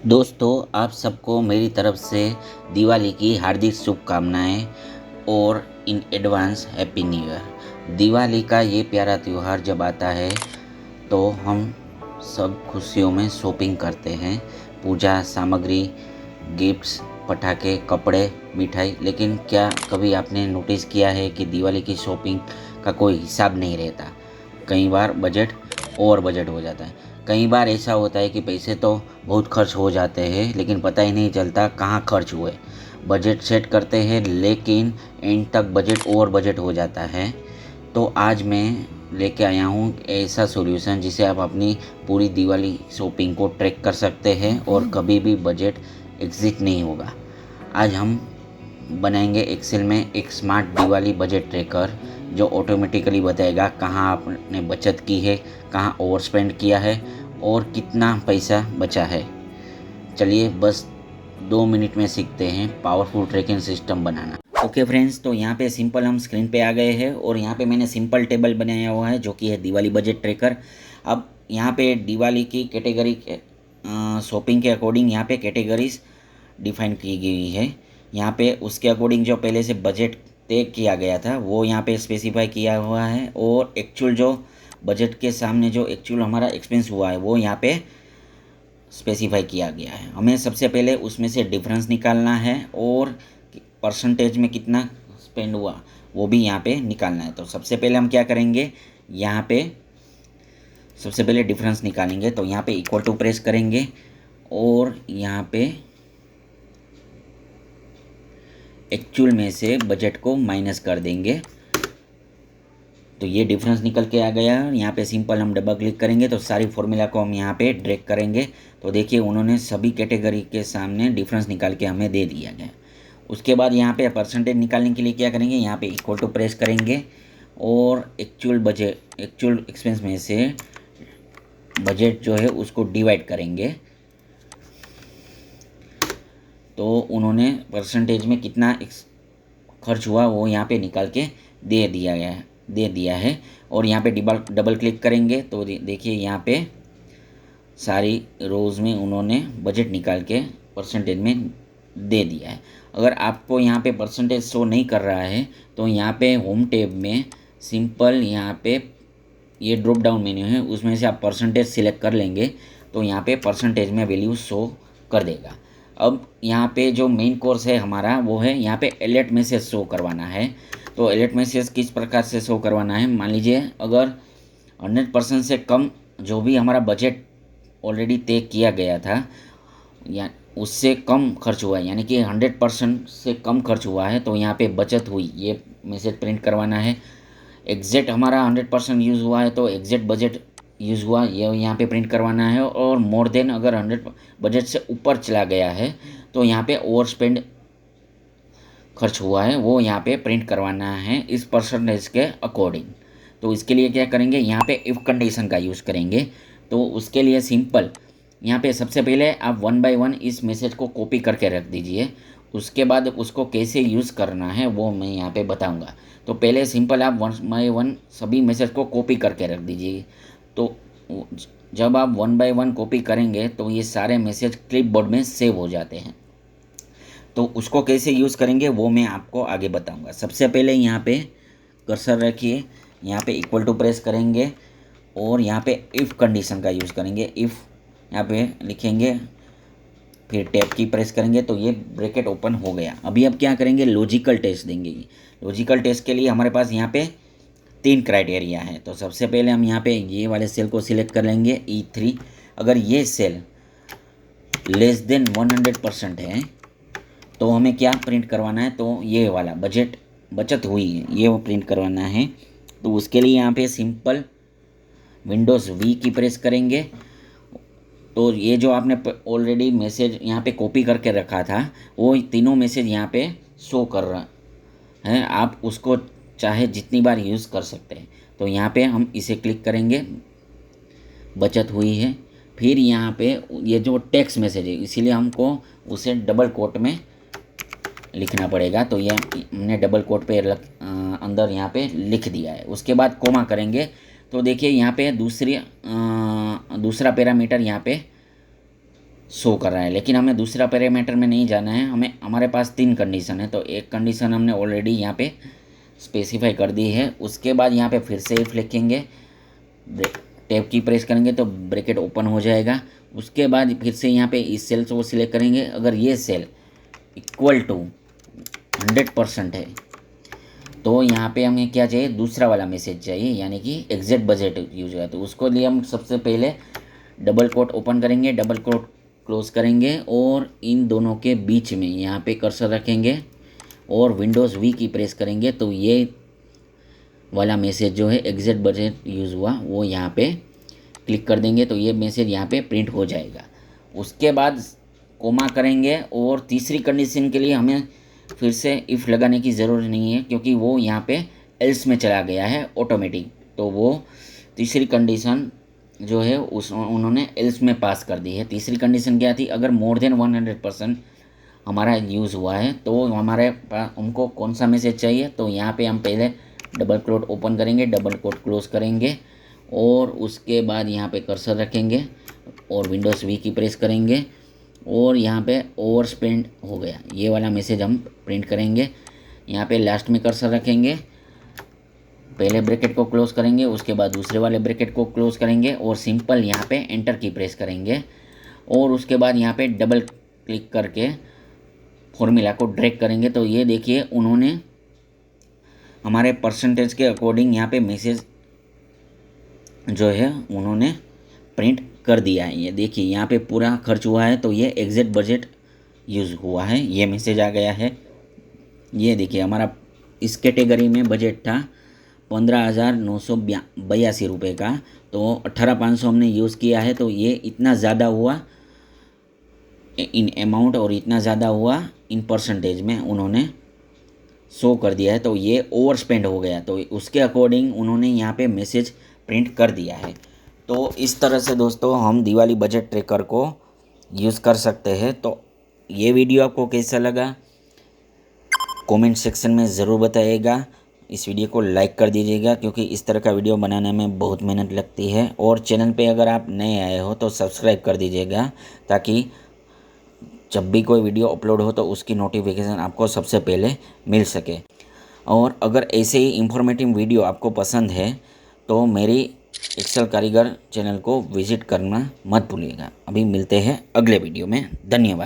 दोस्तों, आप सबको मेरी तरफ से दिवाली की हार्दिक शुभकामनाएं और in advance happy new year. Diwali का ये प्यारा त्यौहार जब आता है तो हम सब खुशियों में शॉपिंग करते हैं। पूजा सामग्री, गिफ्ट्स, पटाखे, कपड़े, मिठाई। लेकिन क्या कभी आपने नोटिस किया है कि दिवाली की शॉपिंग का कोई हिसाब नहीं रहता। कई बार बजट ओवर बजट हो जाता है। कई बार ऐसा होता है कि पैसे तो बहुत खर्च हो जाते हैं लेकिन पता ही नहीं चलता कहाँ खर्च हुए। बजट सेट करते हैं लेकिन एंड तक बजट ओवर बजट हो जाता है। तो आज मैं लेके आया हूँ ऐसा सॉल्यूशन जिसे आप अपनी पूरी दिवाली शॉपिंग को ट्रैक कर सकते हैं और कभी भी बजट एग्जिट नहीं होगा। आज हम बनाएंगे एक्सेल में एक स्मार्ट दिवाली बजट ट्रैकर जो ऑटोमेटिकली बताएगा कहाँ आपने बचत की है, कहाँ ओवर स्पेंड किया है और कितना पैसा बचा है। चलिए बस 2 मिनट में सीखते हैं पावरफुल ट्रैकिंग सिस्टम बनाना। ओके फ्रेंड्स, तो यहाँ पे सिंपल हम स्क्रीन पे आ गए हैं और यहाँ पे मैंने सिंपल टेबल बनाया हुआ है जो कि है दिवाली बजट ट्रैकर। अब यहाँ पे दिवाली की कैटेगरी शॉपिंग के अकॉर्डिंग यहाँ पे कैटेगरीज डिफाइन की गई है। यहाँ पे उसके अकॉर्डिंग जो पहले से बजट तय किया गया था वो यहाँ पे स्पेसिफाई किया हुआ है और एक्चुअल जो बजट के सामने जो एक्चुअल हमारा एक्सपेंस हुआ है वो यहाँ पे स्पेसिफाई किया गया है। हमें सबसे पहले उसमें से डिफरेंस निकालना है और परसेंटेज में कितना स्पेंड हुआ वो भी यहाँ पे निकालना है। तो सबसे पहले हम क्या करेंगे, यहाँ पे सबसे पहले डिफरेंस निकालेंगे। तो यहाँ पे इक्वल टू प्रेस करेंगे और यहाँ पे एक्चुअल में से बजट को माइनस कर देंगे। तो ये डिफरेंस निकल के आ गया। यहाँ पे सिंपल हम डबल क्लिक करेंगे तो सारी फॉर्मूला को हम यहाँ पे ड्रैग करेंगे। तो देखिए उन्होंने सभी कैटेगरी के सामने डिफरेंस निकाल के हमें दे दिया गया। उसके बाद यहाँ पे परसेंटेज निकालने के लिए क्या करेंगे, यहाँ पे इक्वल टू प्रेस करेंगे और एक्चुअल एक्सपेंस में से बजट जो है उसको डिवाइड करेंगे। तो उन्होंने परसेंटेज में कितना खर्च हुआ वो यहाँ पे निकाल के दे दिया है। और यहाँ पे डबल क्लिक करेंगे तो देखिए यहाँ पे सारी रोज़ में उन्होंने बजट निकाल के परसेंटेज में दे दिया है। अगर आपको यहाँ पे परसेंटेज शो नहीं कर रहा है तो यहाँ पे होम टैब में सिंपल यहाँ पे ये ड्रॉप डाउन मेन्यू है, उसमें से आप परसेंटेज सिलेक्ट कर लेंगे तो यहाँ पे परसेंटेज में वैल्यू शो कर देगा। अब यहाँ पे जो मेन कोर्स है हमारा वो है यहाँ पे अलर्ट मैसेज शो करवाना है। तो अलर्ट मैसेज किस प्रकार से शो करवाना है, मान लीजिए अगर 100% से कम जो भी हमारा बजट ऑलरेडी तय किया गया था या उससे कम खर्च हुआ है, यानी कि 100% से कम खर्च हुआ है तो यहाँ पे बचत हुई ये मैसेज प्रिंट करवाना है। एग्जैक्ट हमारा 100% यूज़ हुआ है तो एग्जैक्ट बजट यूज़ हुआ ये यहाँ पे प्रिंट करवाना है। और मोर देन अगर 100 बजट से ऊपर चला गया है तो यहाँ पे ओवर स्पेंड खर्च हुआ है वो यहाँ पे प्रिंट करवाना है इस परसेंटेज के अकॉर्डिंग। तो इसके लिए क्या करेंगे, यहाँ पे इफ़ कंडीशन का यूज़ करेंगे। तो उसके लिए सिंपल यहाँ पे सबसे पहले आप 1 बाय 1 इस मैसेज को कॉपी करके रख दीजिए। उसके बाद उसको कैसे यूज़ करना है वो मैं यहाँ पे बताऊँगा। तो पहले सिंपल आप 1 बाय 1 सभी मैसेज को कॉपी करके रख दीजिए। तो जब आप 1 बाय 1 कॉपी करेंगे तो ये सारे मैसेज क्लिपबोर्ड में सेव हो जाते हैं। तो उसको कैसे यूज़ करेंगे वो मैं आपको आगे बताऊंगा। सबसे पहले यहाँ पे कर्सर रखिए, यहाँ पे इक्वल टू प्रेस करेंगे और यहाँ पे इफ़ कंडीशन का यूज़ करेंगे। इफ़ यहाँ पे लिखेंगे फिर टैब की प्रेस करेंगे तो ये ब्रैकेट ओपन हो गया। अभी अब क्या करेंगे, लॉजिकल टेस्ट देंगे। लॉजिकल टेस्ट के लिए हमारे पास यहाँ पे 3 क्राइटेरिया है। तो सबसे पहले हम यहाँ पे ये वाले सेल को सिलेक्ट कर लेंगे E3। अगर ये सेल लेस देन 100% है तो हमें क्या प्रिंट करवाना है, तो ये वाला बचत हुई है ये वो प्रिंट करवाना है। तो उसके लिए यहाँ पे सिंपल विंडोज़ V की प्रेस करेंगे। तो ये जो आपने ऑलरेडी मैसेज यहाँ पे कॉपी करके रखा था वो तीनों मैसेज यहाँ पे शो कर रहा है, आप उसको चाहे जितनी बार यूज़ कर सकते हैं। तो यहाँ पे हम इसे क्लिक करेंगे, बचत हुई है। फिर यहाँ पे ये जो टेक्स्ट मैसेज है इसीलिए हमको उसे डबल कोट में लिखना पड़ेगा। तो ये हमने डबल कोट पे अंदर यहाँ पे लिख दिया है। उसके बाद कोमा करेंगे तो देखिए यहाँ पे दूसरा पैरामीटर यहाँ पे शो कर रहा है। लेकिन हमें दूसरा पैरामीटर में नहीं जाना है, हमें हमारे पास 3 कंडीशन है। तो एक कंडीशन हमने ऑलरेडी यहाँ पे स्पेसिफाई कर दी है। उसके बाद यहाँ पे फिर से इफ लिखेंगे, टैब की प्रेस करेंगे तो ब्रैकेट ओपन हो जाएगा। उसके बाद फिर से यहाँ पे इस सेल को सिलेक्ट करेंगे। अगर ये सेल इक्वल टू 100% है तो यहाँ पे हमें क्या चाहिए, दूसरा वाला मैसेज चाहिए, यानी कि एग्जैक्ट बजट यूज है। तो उसको लिए हम सबसे पहले डबल कोट ओपन करेंगे, डबल कोट क्लोज करेंगे और इन दोनों के बीच में यहाँ पे कर्सर रखेंगे और विंडोज़ वी की प्रेस करेंगे तो ये वाला मैसेज जो है एग्जैक्ट बजट यूज़ हुआ वो यहाँ पे क्लिक कर देंगे तो ये मैसेज यहाँ पे प्रिंट हो जाएगा। उसके बाद कोमा करेंगे और तीसरी कंडीशन के लिए हमें फिर से इफ़ लगाने की ज़रूरत नहीं है, क्योंकि वो यहाँ पे एल्स में चला गया है ऑटोमेटिक। तो वो तीसरी कंडीशन जो है उस उन्होंने एल्स में पास कर दी है। तीसरी कंडीशन क्या थी, अगर मोर देन 100% हमारा यूज़ हुआ है तो हमारे पास हमको कौन सा मैसेज चाहिए। तो यहाँ पे हम पहले डबल कोट ओपन करेंगे, डबल कोट क्लोज करेंगे और उसके बाद यहाँ पे कर्सर रखेंगे और विंडोज़ वी की प्रेस करेंगे और यहाँ पे ओवर स्पेंड हो गया ये वाला मैसेज हम प्रिंट करेंगे। यहाँ पे लास्ट में कर्सर रखेंगे, पहले ब्रैकेट को क्लोज करेंगे, उसके बाद दूसरे वाले ब्रैकेट को क्लोज करेंगे और सिंपल यहाँ पे एंटर की प्रेस करेंगे और उसके बाद यहाँ पे डबल क्लिक करके फॉर्मूला को ड्रैग करेंगे। तो ये देखिए उन्होंने हमारे परसेंटेज के अकॉर्डिंग यहाँ पे मैसेज जो है उन्होंने प्रिंट कर दिया है। ये देखिए यहाँ पे पूरा खर्च हुआ है तो ये एग्जैक्ट बजट यूज़ हुआ है, ये मैसेज आ गया है। ये देखिए हमारा इस कैटेगरी में बजट था 15,982 रुपये का, तो 18,500 हमने यूज़ किया है तो ये इतना ज़्यादा हुआ इन अमाउंट और इतना ज़्यादा हुआ इन परसेंटेज में उन्होंने शो कर दिया है। तो ये ओवर स्पेंड हो गया तो उसके अकॉर्डिंग उन्होंने यहाँ पे मैसेज प्रिंट कर दिया है। तो इस तरह से दोस्तों हम दिवाली बजट ट्रैकर को यूज़ कर सकते हैं। तो ये वीडियो आपको कैसा लगा कमेंट सेक्शन में ज़रूर बताइएगा। इस वीडियो को लाइक कर दीजिएगा क्योंकि इस तरह का वीडियो बनाने में बहुत मेहनत लगती है। और चैनल पे अगर आप नए आए हो तो सब्सक्राइब कर दीजिएगा ताकि जब भी कोई वीडियो अपलोड हो तो उसकी नोटिफिकेशन आपको सबसे पहले मिल सके। और अगर ऐसे ही इंफॉर्मेटिव वीडियो आपको पसंद है तो मेरी एक्सेल कारीगर चैनल को विजिट करना मत भूलिएगा। अभी मिलते हैं अगले वीडियो में। धन्यवाद।